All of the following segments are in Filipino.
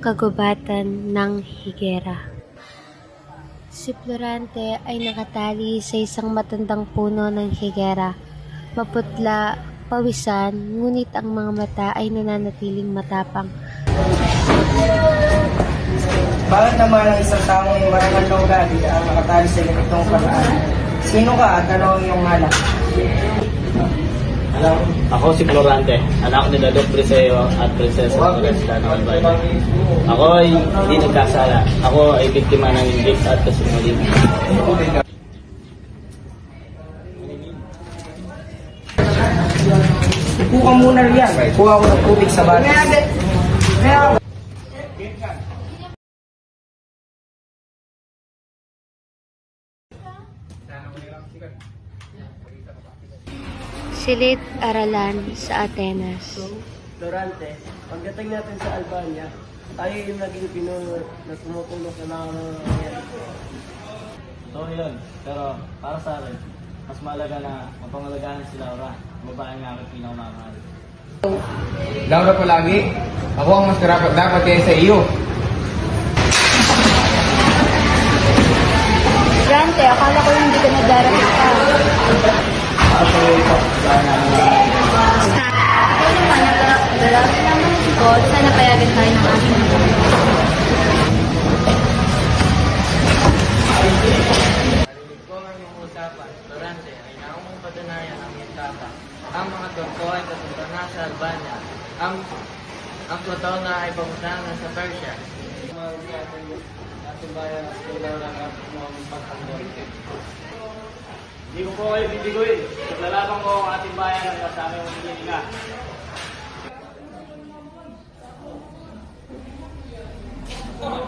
Kagubatan ng higera. Si Florante ay nakatali sa isang matandang puno ng higera. Maputla, pawisan, ngunit ang mga mata ay nananatiling matapang. Bakit naman ang isang taong may marangal na ugali ang nakatali sa ganitong paraan? Sino ka at ano ang iyong alak? Ako si Florante, anak ni Dadok Preseo at Prinsesa Floresca ng Albay. Ako ay hindi nagkasala. Ako ay biktima ng inggit at kasinungaling. Upo ka muna riyan. Kuha ko ng tubig sa batis. Silid-aralan sa Atenas. Florante, pagdating natin sa Albania, tayo yung naging pinuno na tumutulong sa mga nangyayari. So yun, pero para sa akin, mas mahalaga na mapangalagaan si Laura, babae nga aking pinakamamahal. Laura palagi, ako ang mas dapat kaya sa iyo. Florante, akala ko hindi ka nagdarating ka. Dalawin naman ko, sana payagan tayo ng aking Narinig ko ang iyong usapan, Florante, ay naumong patunayan ang iyong tapang. Ang mga Turko ay kasundan na sa Albania. Ang Plato na ay pamusahan sa Persia. Ating bayan at Laura at mga pagtanggol. Hindi ko po kayo bibiguin. Naglalaban ko ang ating bayan at kasama yung Pilipinas.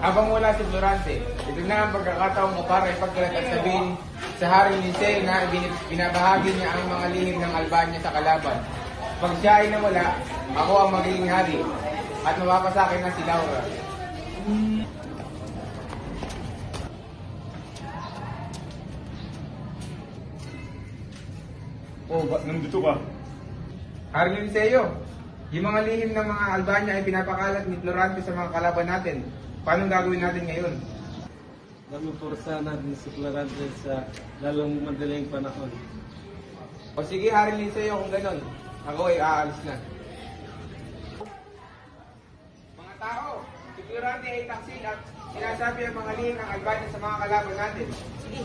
Habang wala si Florante, ito na ang pagkakataon mo para ipagkalat at sabihin sa Haring Liceo na binabahagi niya ang mga lihim ng Albania sa kalaban. Pag siya ay nawala, ako ang magiging hari at mapapasakin na si Laura. Oh, ba't nandito ka? Haring Liceo, yung mga lihim ng mga Albania ay pinapakalat ni Florante sa mga kalaban natin. Paano gagawin natin ngayon? Daming pursa natin si Florante sa lalong madaling panahon. O sige, Haring Liceo, kung ganon, ako ay aalis na. Mga tao, si Florante ay taksil at sinasabi ang mga lihim ng Albania sa mga kalaban natin. Sige.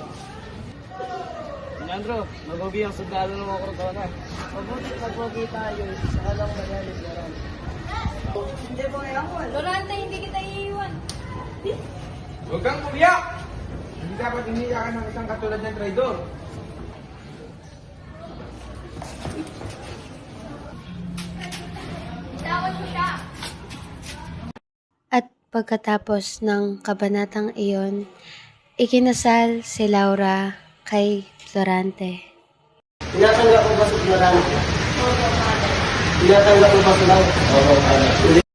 Leandro, mabubi ang sundalo ng mga Cortona. Mabuti magwagi tayo sa kalang magalit Florante. Florante, hindi kita iiwan. Huwag kang umiyak! Hindi dapat iniiyakan ng isang katulad ng traidor. At pagkatapos ng kabanatang iyon, ikinasal si Laura kay Florante. Tinatanggap mo ba si Florante? Tinatanggap mo ba si Laura?